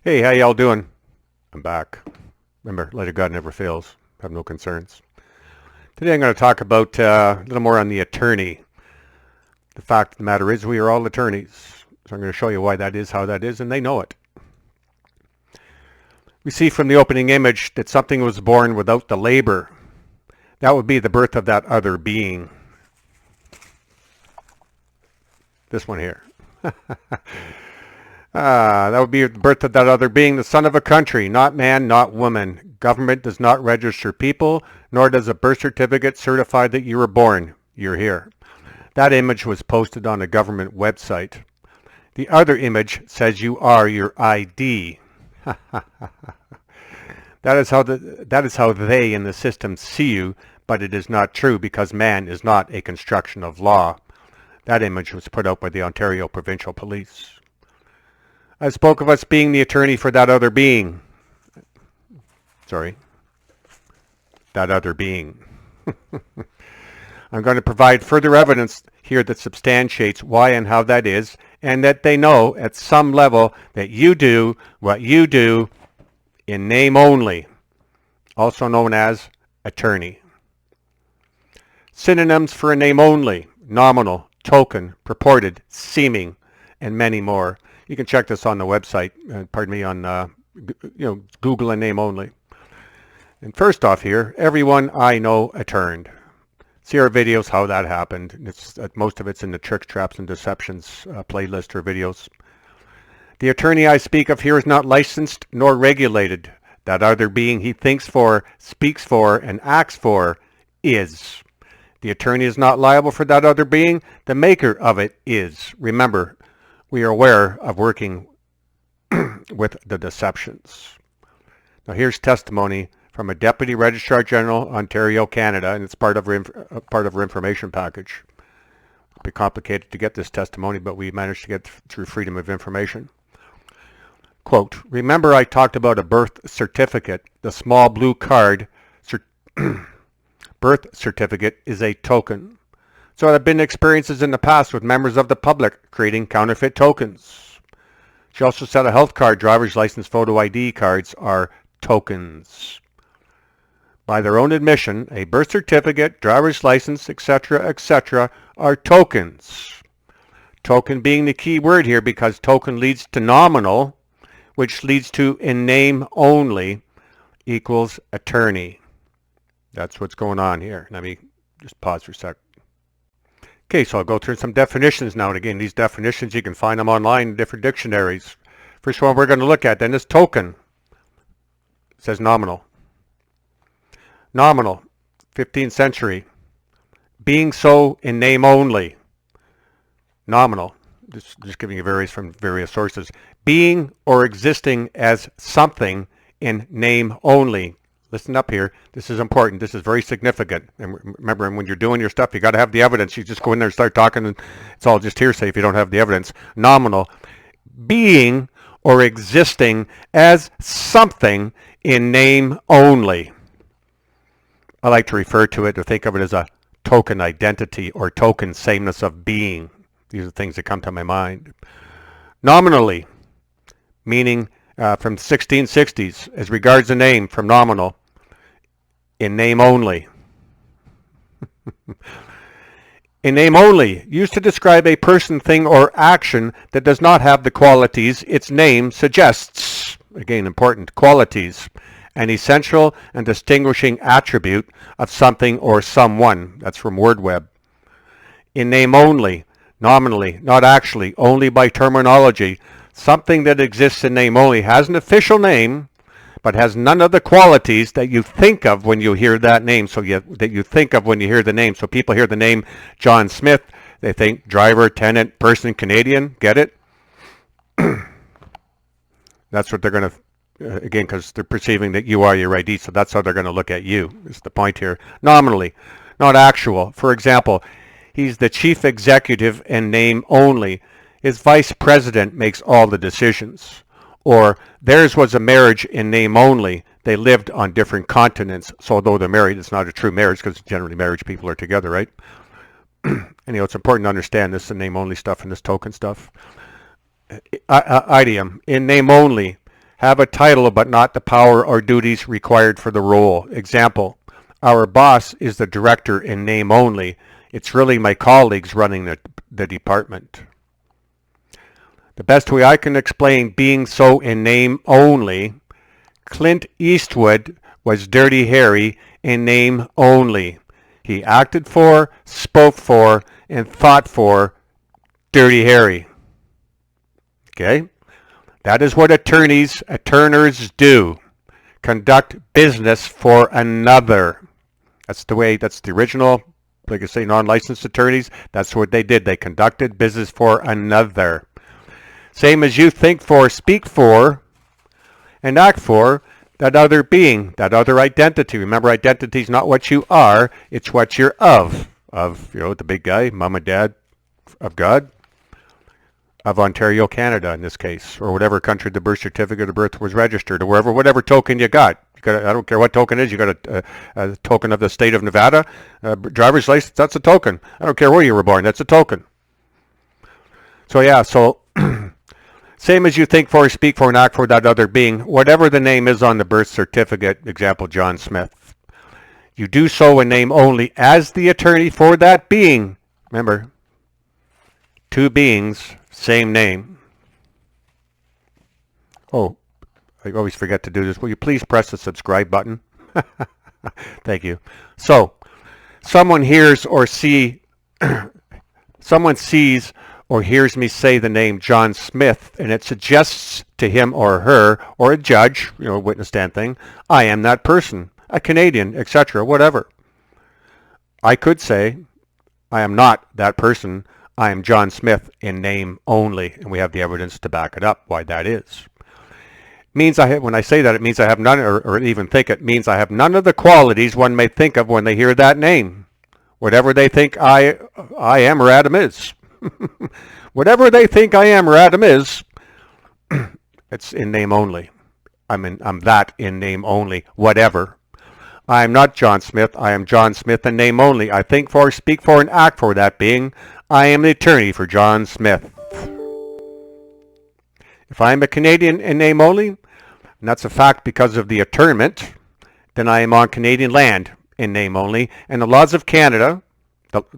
Hey, how y'all doing? I'm back. Remember, light of God never fails. Have no concerns. Today I'm going to talk about a little more on the attorney. The fact of the matter is we are all attorneys. So I'm going to show you why that is, how that is, and they know it. We see from the opening image that something was born without the labor. That would be the birth of that other being. This one here. That would be the birth of that other being, the son of a country, not man, not woman. Government does not register people, nor does a birth certificate certify that you were born. You're here. That image was posted on a government website. The other image says you are your ID. That is how they in the system see you, but it is not true because man is not a construction of law. That image was put out by the Ontario Provincial Police. I spoke of us being the attorney for that other being. Sorry. That other being. I'm going to provide further evidence here that substantiates why and how that is, and that they know at some level that you do what you do in name only, also known as attorney. Synonyms for a name only: nominal, token, purported, seeming, and many more. You can check this on the website, on Google and name only. And first off here, everyone I know attorned. See our videos how that happened. Most of it's in the Tricks, Traps, and Deceptions playlist or videos. The attorney I speak of here is not licensed nor regulated. That other being he thinks for, speaks for, and acts for is. The attorney is not liable for that other being. The maker of it is. Remember, we are aware of working with the deceptions. Now here's testimony from a Deputy Registrar General, Ontario, Canada, and it's part of our information package. It'd be complicated to get this testimony, but we managed to get through Freedom of Information. Quote, remember I talked about a birth certificate. The small blue card birth certificate is a token. So there have been experiences in the past with members of the public creating counterfeit tokens. She also said a health card, driver's license, photo ID cards are tokens. By their own admission, a birth certificate, driver's license, etc., are tokens. Token being the key word here because token leads to nominal, which leads to in name only equals attorney. That's what's going on here. Let me just pause for a sec. Okay, so I'll go through some definitions now. And again, these definitions, you can find them online in different dictionaries. First one we're going to look at then is token. It says nominal. Nominal, 15th century. Being so in name only. Nominal, just giving you various from various sources. Being or existing as something in name only. Listen up here. This is important. This is very significant. And remember, when you're doing your stuff, you got to have the evidence. You just go in there and start talking, and it's all just hearsay if you don't have the evidence. Nominal. Being or existing as something in name only. I like to refer to it or think of it as a token identity or token sameness of being. These are things that come to my mind. Nominally, meaning from 1660s, as regards a name, from nominal, in name only. In name only, used to describe a person, thing, or action that does not have the qualities its name suggests. Again, important qualities. An essential and distinguishing attribute of something or someone. That's from WordWeb. In name only, nominally, not actually, only by terminology. Something that exists in name only has an official name, but has none of the qualities that you think of when you hear that name. That you think of when you hear the name. So people hear the name John Smith, they think driver, tenant, person, Canadian. Get it? That's what they're going to, again, because they're perceiving that you are your ID. So that's how they're going to look at you. Is the point here. Nominally, not actual. For example, he's the chief executive in name only. His vice president makes all the decisions. Or theirs was a marriage in name only. They lived on different continents. So although they're married, it's not a true marriage because generally marriage people are together, right? Anyhow, it's important to understand this, the name only stuff and this token stuff. Idiom, in name only, have a title but not the power or duties required for the role. Example, our boss is the director in name only. It's really my colleagues running the department. The best way I can explain being so in name only, Clint Eastwood was Dirty Harry in name only. He acted for, spoke for, and thought for Dirty Harry. Okay? That is what attorneys do. Conduct business for another. That's the original, like I say, non-licensed attorneys. That's what they did. They conducted business for another. Same as you think for, speak for, and act for that other being, that other identity. Remember, identity is not what you are, it's what you're of. Of, the big guy, mom and dad, of God, of Ontario, Canada in this case, or whatever country the birth certificate of birth was registered, or whatever token you got. I don't care what token it is. You got a token of the state of Nevada, driver's license. That's a token. I don't care where you were born. That's a token. So yeah. Same as you think for, speak for, and act for that other being, whatever the name is on the birth certificate. Example, John Smith. You do so in name only as the attorney for that being. Remember, two beings, same name. Oh, I always forget to do this. Will you please press the subscribe button? Thank you. So, someone sees or hears me say the name John Smith, and it suggests to him or her, or a judge, witness stand thing, I am that person, a Canadian, etc., whatever. I could say, I am not that person. I am John Smith in name only, and we have the evidence to back it up, why that is. Means when I say that, it means I have none, or even think it means I have none of the qualities one may think of when they hear that name. Whatever they think I am or Adam is. Whatever they think I am or Adam is, it's in name only. I'm that in name only. Whatever. I am not John Smith. I am John Smith in name only. I think for, speak for, and act for that being. I am the attorney for John Smith. If I am a Canadian in name only, and that's a fact because of the attornment, then I am on Canadian land in name only, and the laws of Canada,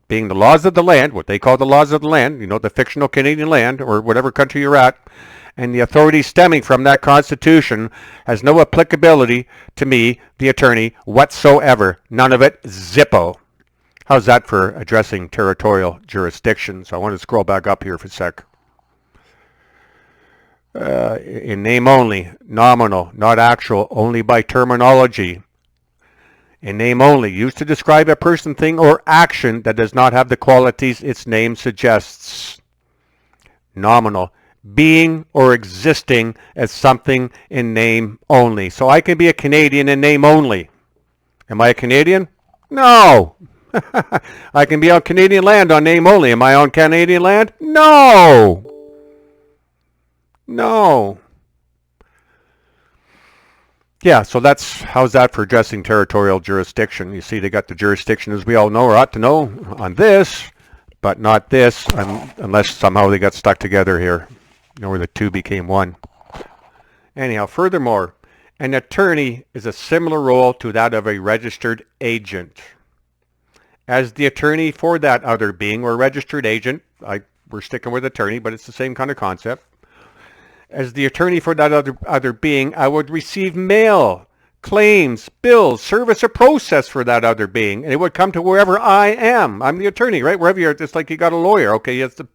being the laws of the land, what they call the laws of the land, the fictional Canadian land, or whatever country you're at, and the authority stemming from that Constitution has no applicability to me, the attorney, whatsoever. None of it, zippo. How's that for addressing territorial jurisdiction? So I want to scroll back up here for a sec. In name only, nominal, not actual, only by terminology. In name only, used to describe a person, thing, or action that does not have the qualities its name suggests. Nominal, being or existing as something in name only. So I can be a Canadian in name only. Am I a Canadian? No. I can be on Canadian land on name only. Am I on Canadian land? No. No. Yeah, so how's that for addressing territorial jurisdiction? You see, they got the jurisdiction, as we all know or ought to know, on this, but not this, unless somehow they got stuck together here, where the two became one. Anyhow, furthermore, an attorney is a similar role to that of a registered agent. As the attorney for that other being or registered agent, we're sticking with attorney, but it's the same kind of concept. As the attorney for that other being, I would receive mail, claims, bills, service, or process for that other being, and it would come to wherever I am. I'm the attorney, right? Wherever you're, it's like you got a lawyer. Okay, yes, the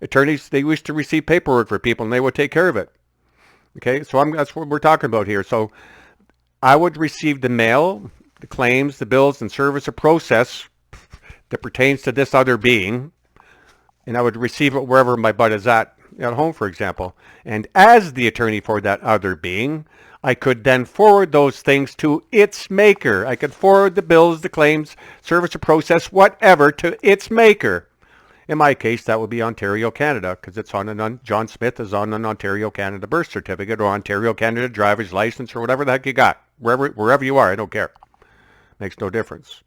attorneys, they used to receive paperwork for people, and they would take care of it. Okay, so that's what we're talking about here. So I would receive the mail, the claims, the bills, and service, or process that pertains to this other being, and I would receive it wherever my butt is at home, for example. And as the attorney for that other being, I could then forward those things to its maker. I could forward the bills, the claims, service, or process, whatever, to its maker. In my case, that would be Ontario, Canada, because it's on John Smith is on an Ontario, Canada birth certificate, or Ontario, Canada driver's license, or whatever the heck you got. Wherever you are, I don't care. Makes no difference.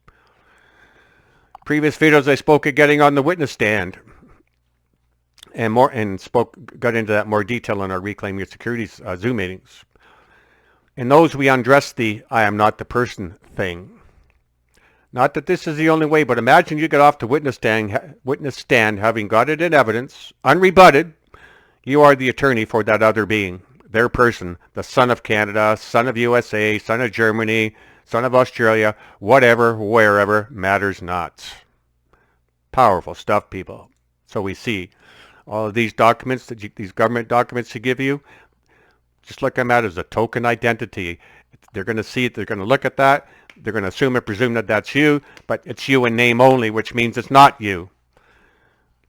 Previous videos I spoke of getting on the witness stand. and got into that more detail in our Reclaim Your Securities Zoom meetings. In those, we undress the "I am not the person" thing. Not that this is the only way, but imagine you get off the witness stand having got it in evidence, unrebutted. You are the attorney for that other being, their person, the son of Canada, son of USA, son of Germany, son of Australia, whatever, wherever, matters not. Powerful stuff, people. So we see all of these documents, these government documents to give you, just look at them as a token identity. They're going to see it, they're going to look at that, they're going to assume and presume that that's you, but it's you in name only, which means it's not you.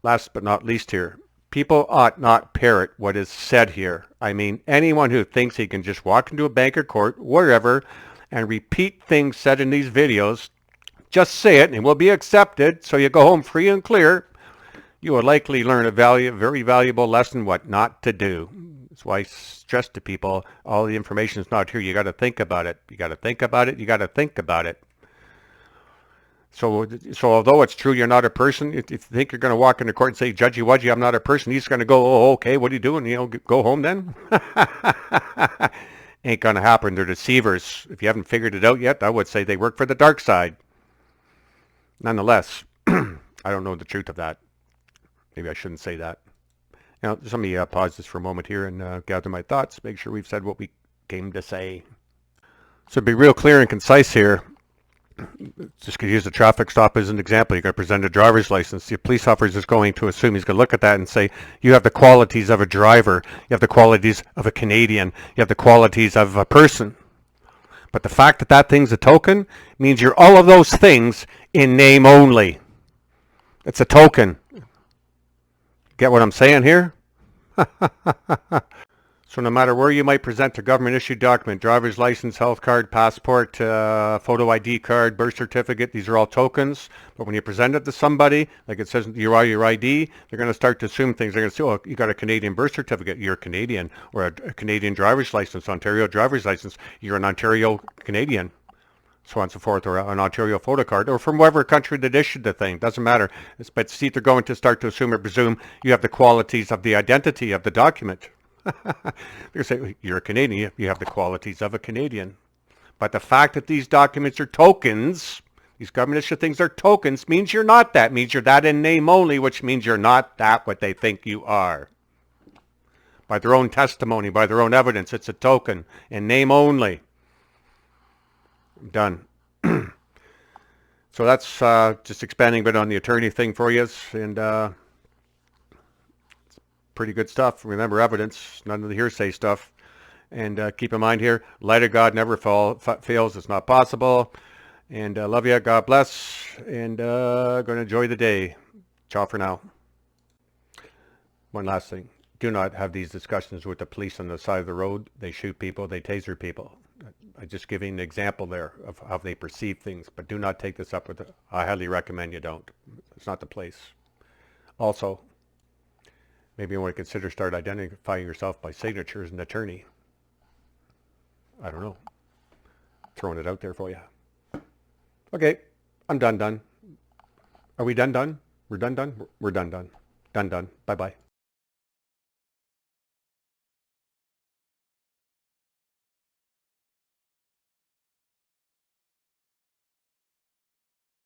Last but not least here, people ought not parrot what is said here. I mean, anyone who thinks he can just walk into a bank or court, wherever, and repeat things said in these videos, just say it and it will be accepted, so you go home free and clear, you will likely learn a very valuable lesson what not to do. That's why I stress to people, all the information is not here. You got to think about it. You got to think about it. You got to think about it. So although it's true you're not a person, if you think you're going to walk into court and say, "Judgy Wudgy, I'm not a person," he's going to go, "Oh, okay, what are you doing? Go home then." Ain't going to happen. They're deceivers. If you haven't figured it out yet, I would say they work for the dark side. Nonetheless, I don't know the truth of that. Maybe I shouldn't say that. Now, just let me pause this for a moment here and gather my thoughts, make sure we've said what we came to say. So be real clear and concise here. Just going to use a traffic stop as an example. You're going to present a driver's license. The police officer is going to assume, he's going to look at that and say, you have the qualities of a driver. You have the qualities of a Canadian. You have the qualities of a person. But the fact that that thing's a token means you're all of those things in name only. It's a token. Get what I'm saying here? So no matter where you might present a government-issued document, driver's license, health card, passport, photo ID card, birth certificate, these are all tokens. But when you present it to somebody, like it says your ID, they're going to start to assume things. They're going to say, "Oh, you got a Canadian birth certificate, you're Canadian," or a Canadian driver's license, Ontario driver's license, you're an Ontario Canadian, so on and so forth, or an Ontario photo card, or from whatever country that issued the thing. Doesn't matter. But see, they're going to start to assume or presume you have the qualities of the identity of the document. They say, "You're a Canadian, you have the qualities of a Canadian." But the fact that these documents are tokens, these government issued things are tokens, means you're not that. Means you're that in name only, which means you're not that what they think you are. By their own testimony, by their own evidence, it's a token in name only. Done. So that's just expanding a bit on the attorney thing for you, and pretty good stuff. Remember, evidence, none of the hearsay stuff. And keep in mind here, light of God never fails. It's not possible. And love you. God bless. And going to enjoy the day. Ciao for now. One last thing. Do not have these discussions with the police on the side of the road. They shoot people. They taser people. I'm just giving an example there of how they perceive things. But do not take this up with them. I highly recommend you don't. It's not the place. Also, maybe you want to consider start identifying yourself by signature as an attorney. I don't know. Throwing it out there for you. Okay, I'm done. Are we done? We're done. We're done. Done. Bye-bye.